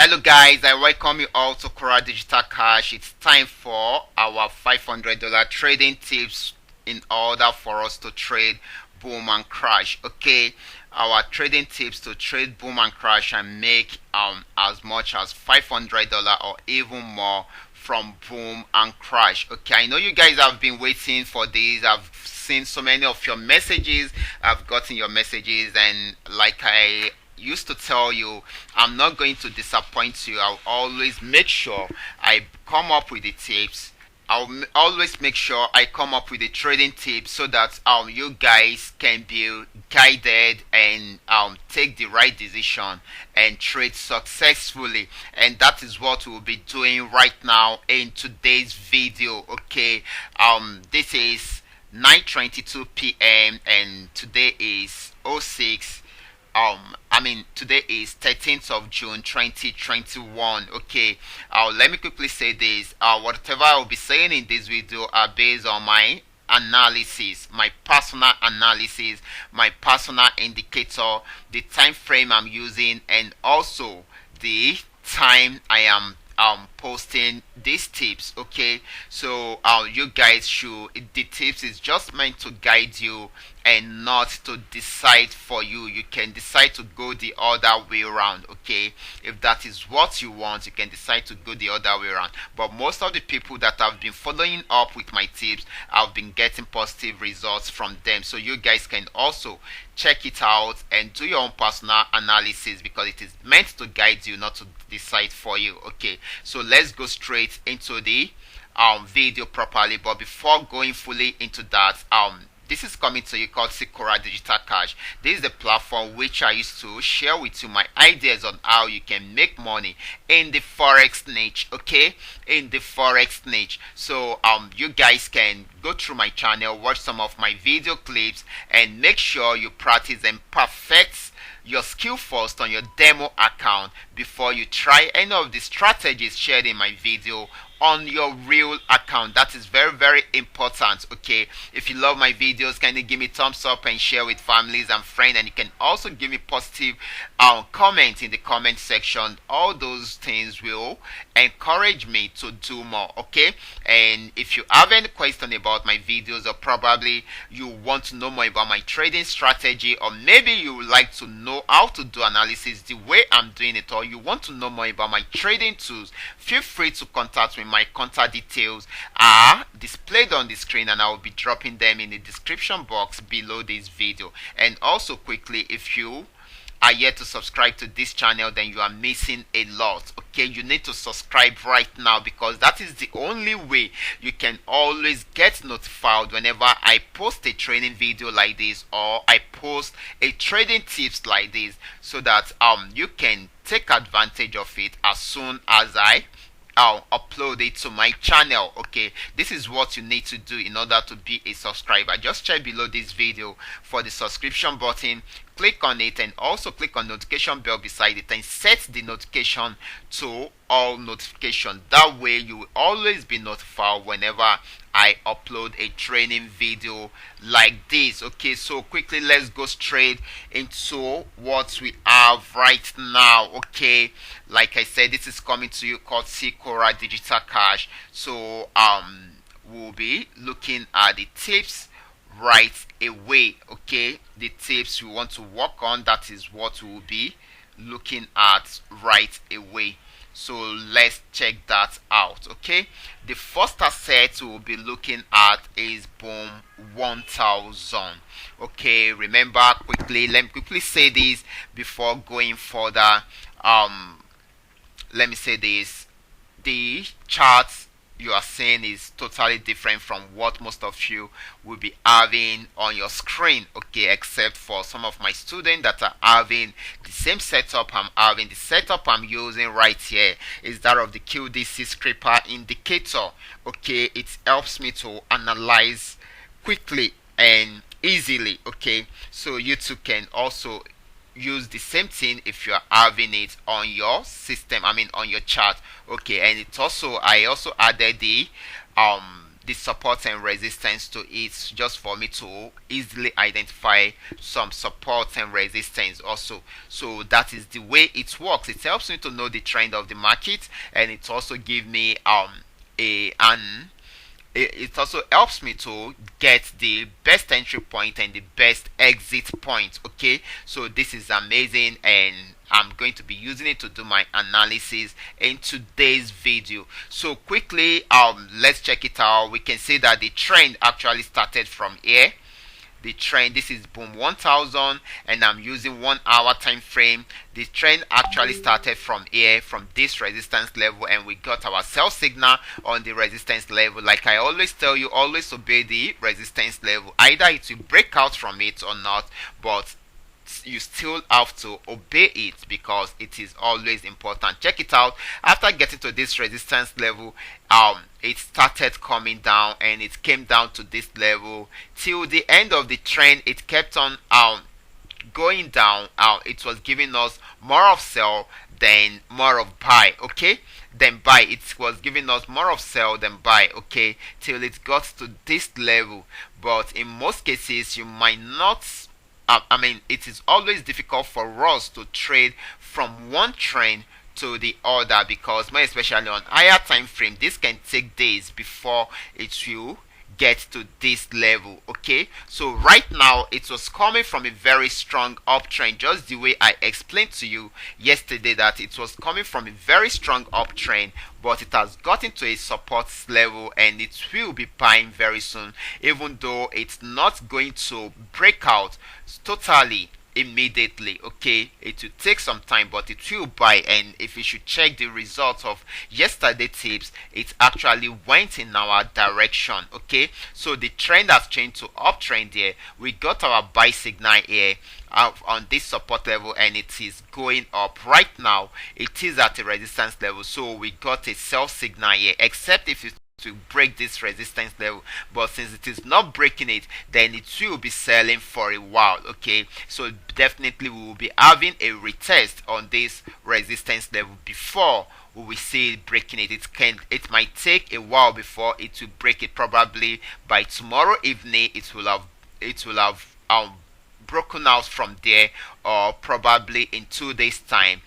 Hello guys, I welcome you all to Qora Digital Cash. It's time for our $500 trading tips in order for us to trade boom and crash. Okay, our trading tips to trade boom and crash and make as much as $500 or even more from boom and crash. Okay, I know you guys have been waiting for this. I've seen so many of your messages. I've gotten your messages, and like I used to tell you, I'm not going to disappoint you. I'll always make sure I come up with the tips. Always make sure I come up with the trading tips so that you guys can be guided and take the right decision and trade successfully. And that is what we'll be doing right now in today's video. Okay, this is 9:22 p.m. and today is 06. Today is 13th of June 2021. Okay, let me quickly say this. Whatever I will be saying in this video are based on my analysis, my personal analysis, my personal indicator, the time frame I'm using, and also the time I am posting these tips. Okay, so you guys should, the tips is just meant to guide you and not to decide for you. You can decide to go the other way around. Okay, if that is what you want, you can decide to go the other way around. But most of the people that have been following up with my tips, I've been getting positive results from them. So you guys can also check it out and do your own personal analysis, because it is meant to guide you, not to decide for you. Okay, so let's go straight into the video properly. But before going fully into that, this is coming to you called Qora Digital Cash. This is the platform which I used to share with you my ideas on how you can make money in the Forex niche. Okay, in the Forex niche. So you guys can go through my channel, watch some of my video clips, and make sure you practice and perfect your skill first on your demo account before you try any of the strategies shared in my video on your real account. That is very, very important. Okay, if you love my videos, kindly give me thumbs up and share with families and friends, and you can also give me positive comments in the comment section. All those things will encourage me to do more. Okay, and if you have any question about my videos, or probably you want to know more about my trading strategy, or maybe you would like to know how to do analysis the way I'm doing it, or you want to know more about my trading tools, feel free to contact me. My contact details are displayed on the screen, and I will be dropping them in the description box below this video. And also quickly, if you are yet to subscribe to this channel, then you are missing a lot. Okay, you need to subscribe right now, because that is the only way you can always get notified whenever I post a training video like this, or I post a trading tips like this, so that you can take advantage of it as soon as I'll upload it to my channel. Okay, this is what you need to do in order to be a subscriber. Just check below this video for the subscription button, click on it, and also click on notification bell beside it, and set the notification to all notification. That way you will always be notified whenever I upload a training video like this. Okay, so quickly let's go straight into what we have right now. Okay, like I said, this is coming to you called Qora Digital Cash. So we'll be looking at the tips right away. Okay, the tips we want to work on, that is what we'll be looking at right away. So let's check that out. Okay, the first asset we'll be looking at is boom 1000. Okay, remember, quickly, let me quickly say this before going further. Let me say this: the charts you are seeing is totally different from what most of you will be having on your screen. Okay, except for some of my students that are having the same setup I'm having. The setup I'm using right here is that of the QDC scraper indicator. Okay, it helps me to analyze quickly and easily. Okay, so you too can also use the same thing if you are having it on your system, on your chart. Okay, and it also, I also added the the support and resistance to it, just for me to easily identify some support and resistance also. So that is the way it works. It helps me to know the trend of the market, and it also gives me a an it also helps me to get the best entry point and the best exit point. Okay, so this is amazing, and I'm going to be using it to do my analysis in today's video. So quickly, let's check it out. We can see that the trend actually started from here. The trend, this is boom 1000, and I'm using 1 hour time frame. The trend actually started from here, from this resistance level, and we got our sell signal on the resistance level. Like I always tell you, always obey the resistance level. Either it will break out from it or not, but you still have to obey it because it is always important. Check it out. After getting to this resistance level, it started coming down, and it came down to this level till the end of the trend. It kept on going down. It was giving us more of sell than more of buy. Okay, then buy. It was giving us more of sell than buy. Okay, till it got to this level. But in most cases, you might not. It is always difficult for us to trade from one trend to the other, because more especially on higher time frame, this can take days before it will get to this level. Okay, so right now it was coming from a very strong uptrend, just the way I explained to you yesterday, that it was coming from a very strong uptrend, but it has gotten to a support level, and it will be buying very soon, even though it's not going to break out totally immediately. Okay, it will take some time, but it will buy. And if you should check the results of yesterday tips, it actually went in our direction. Okay, so the trend has changed to uptrend here. We got our buy signal here on this support level, and it is going up right now. It is at a resistance level, so we got a sell signal here, except if you to break this resistance level. But since it is not breaking it, then it will be selling for a while. Okay, so definitely we will be having a retest on this resistance level before we will see it breaking it. It might take a while before it will break it. Probably by tomorrow evening it will have broken out from there, or probably in 2 days time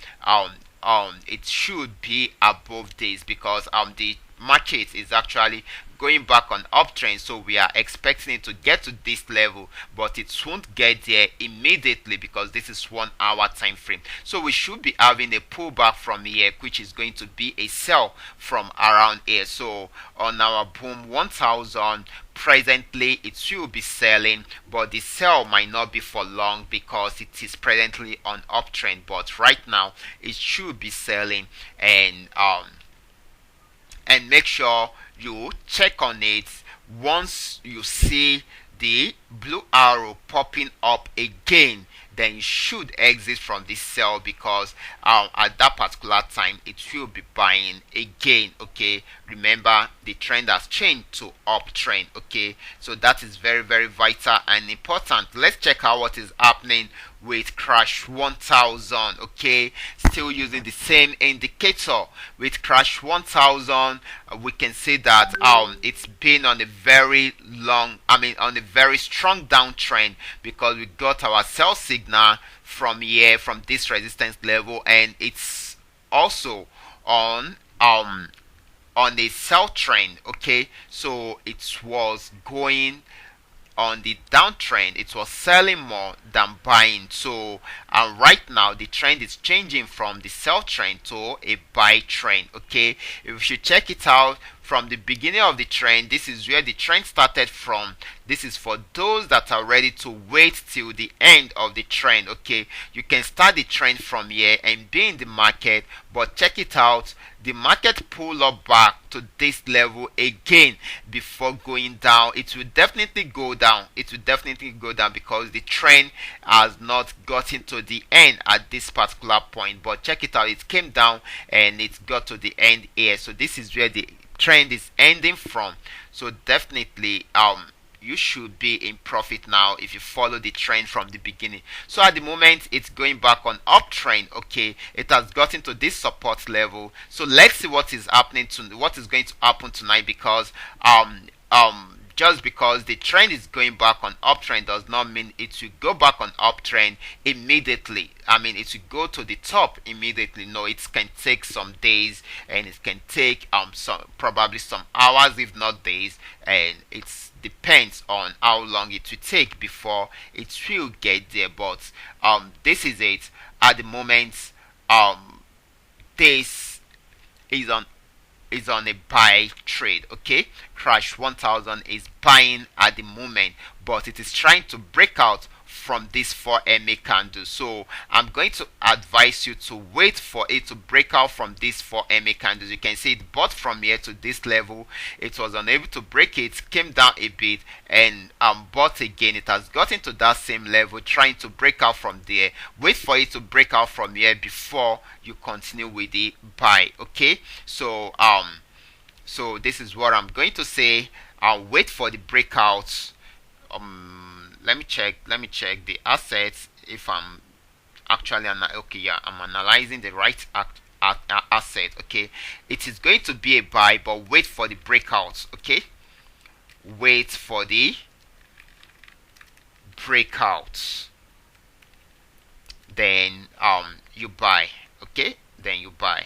it should be above this, because the market is actually going back on uptrend, so we are expecting it to get to this level, but it won't get there immediately because this is 1 hour time frame. So we should be having a pullback from here, which is going to be a sell from around here. So on our boom 1000, presently it will be selling, but the sell might not be for long because it is presently on uptrend, but right now it should be selling. And make sure you check on it once you see the blue arrow popping up again. Then you should exit from this sell, because at that particular time it will be buying again. Okay, remember the trend has changed to uptrend. Okay, so that is very, very vital and important. Let's check out what is happening with crash 1000. Okay, still using the same indicator. With crash 1000, we can see that it's been on a very on a very strong downtrend, because we got our sell signal from here, from this resistance level, and it's also on a sell trend. Okay, so it was going on the downtrend, it was selling more than buying. So right now the trend is changing from the sell trend to a buy trend. Okay, if you should check it out from the beginning of the trend, this is where the trend started from. This is for those that are ready to wait till the end of the trend. Okay, you can start the trend from here and be in the market, but check it out, the market pull up back to this level again before going down. It will definitely go down. It will definitely go down because the trend has not gotten to the end at this particular point. But check it out, it came down and it got to the end here. So this is where the trend is ending from. So definitely you should be in profit now if you follow the trend from the beginning. So at the moment it's going back on uptrend. Okay, it has gotten to this support level. So let's see what is happening to what is going to happen tonight, because just because the trend is going back on uptrend does not mean it will go back on uptrend immediately. I mean, it will go to the top immediately. No, it can take some days, and it can take some, probably some hours, if not days, and it depends on how long it will take before it will get there. But this is it at the moment. This is on a buy trade. Okay, crash 1000 is buying at the moment, but it is trying to break out from this 4MA candle. So I'm going to advise you to wait for it to break out from this 4MA candles. You can see it bought from here to this level. It was unable to break it, came down a bit, and bought again. It has gotten to that same level, trying to break out from there. Wait for it to break out from here before you continue with the buy. Okay, so so this is what I'm going to say. I'll wait for the breakouts. Let me check the assets if I'm actually okay, yeah, I'm analyzing the right asset. Okay, it is going to be a buy, but wait for the breakouts. Okay, wait for the breakouts, then you buy. Okay, then you buy.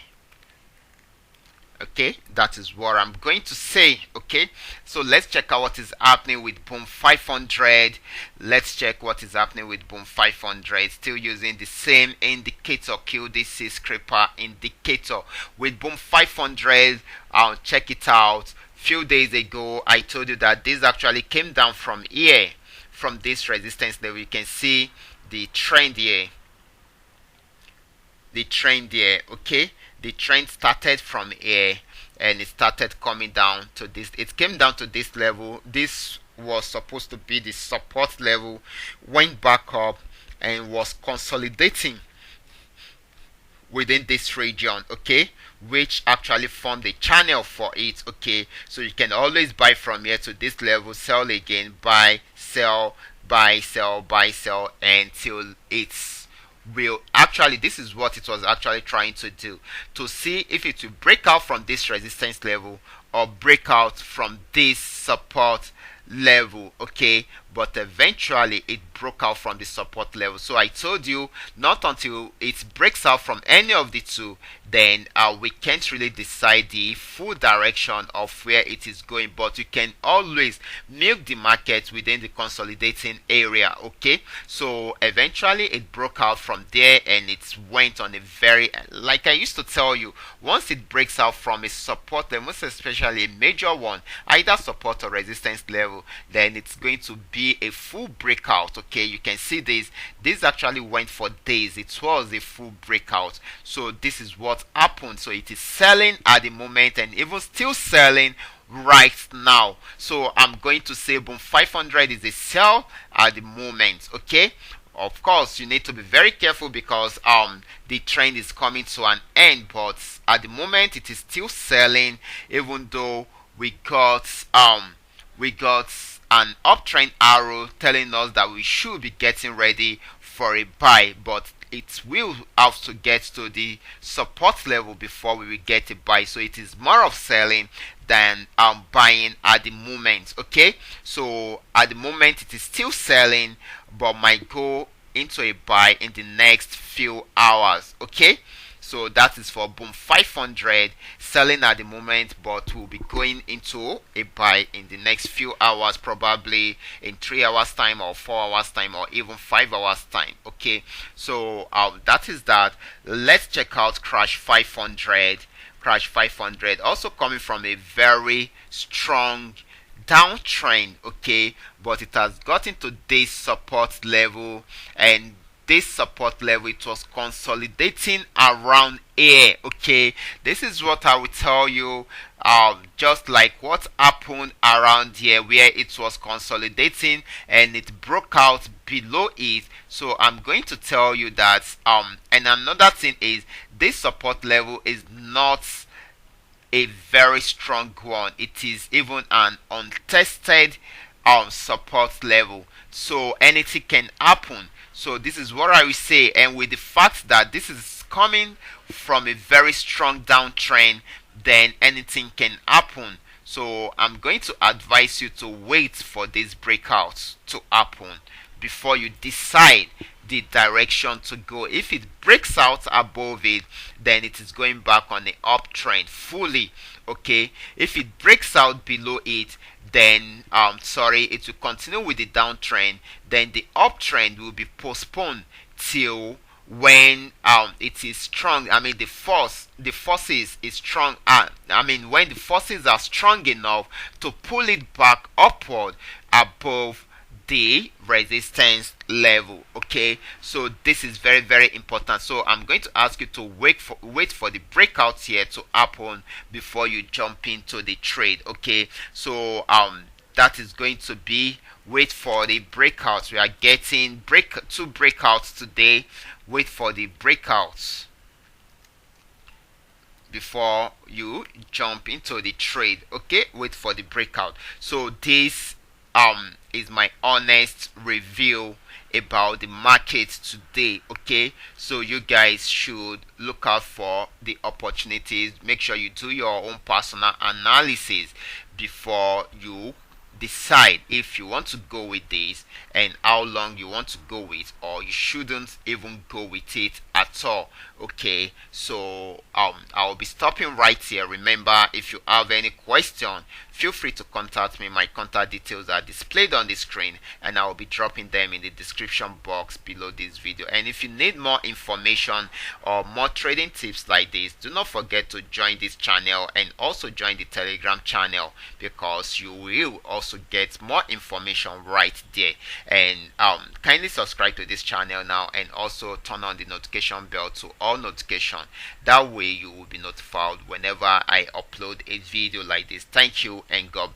Okay, that is what I'm going to say. Okay, so let's check out what is happening with Boom 500. Let's check what is happening with Boom 500. Still using the same indicator, QDC scraper indicator with Boom 500. I'll check it out. Few days ago I told you that this actually came down from here, from this resistance level. You can see the trend here, okay, the trend started from here and it started coming down to this. It came down to this level. This was supposed to be the support level, went back up and was consolidating within this region, okay, which actually formed a channel for it. Okay, so you can always buy from here to this level, sell again, buy, sell, buy, sell, buy, sell, until it's will actually, this is what it was actually trying to do, to see if it will break out from this resistance level or break out from this support level. Okay, but eventually it broke out from the support level. So I told you, not until it breaks out from any of the two, then we can't really decide the full direction of where it is going, but you can always milk the market within the consolidating area. Okay, so eventually it broke out from there and it went on a very, like I used to tell you, once it breaks out from a support level, most especially a major one, either support or resistance level, then it's going to be a full breakout. Okay, you can see this actually went for days. It was a full breakout. So this is what happened. So it is selling at the moment and even still selling right now. So I'm going to say Boom 500 is a sell at the moment. Okay, of course you need to be very careful because the trend is coming to an end, but at the moment it is still selling, even though we got an uptrend arrow telling us that we should be getting ready for a buy, but it will have to get to the support level before we will get a buy. So it is more of selling than buying at the moment. Okay, so at the moment it is still selling, but might go into a buy in the next few hours. Okay, so that is for Boom 500, selling at the moment, but will be going into a buy in the next few hours, probably in 3 hours time or 4 hours time or even 5 hours time. Okay, so that is that. Let's check out Crash 500. Crash 500 also coming from a very strong downtrend. Okay, but it has gotten to this support level, and this support level, it was consolidating around here. Okay, this is what I will tell you, just like what happened around here where it was consolidating and it broke out below it. So I'm going to tell you that and another thing is, this support level is not a very strong one. It is even an untested support level, so anything can happen. So this is what I will say, and with the fact that this is coming from a very strong downtrend, then anything can happen. So I'm going to advise you to wait for these breakouts to happen before you decide the direction to go. If it breaks out above it, then it is going back on the uptrend fully. Okay, if it breaks out below it, then it will continue with the downtrend. Then the uptrend will be postponed till when it is strong. I mean, the forces is strong. When the forces are strong enough to pull it back upward above the resistance level. Okay, so this is very, very important. So I'm going to ask you to wait for the breakouts here to happen before you jump into the trade. Okay, so that is going to be wait for the breakouts. We are getting two breakouts today. Wait for the breakouts before you jump into the trade. Okay, wait for the breakout. So this is my honest review about the market today. Okay, so you guys should look out for the opportunities. Make sure you do your own personal analysis before you decide if you want to go with this and how long you want to go with, or you shouldn't even go with it at all. Okay, so I'll be stopping right here. Remember, if you have any question, feel free to contact me. My contact details are displayed on the screen, and I will be dropping them in the description box below this video. And if you need more information or more trading tips like this, do not forget to join this channel and also join the Telegram channel, because you will also get more information right there. And kindly subscribe to this channel now, and also turn on the notification bell to all notification. That way you will be notified whenever I upload a video like this. Thank you, and God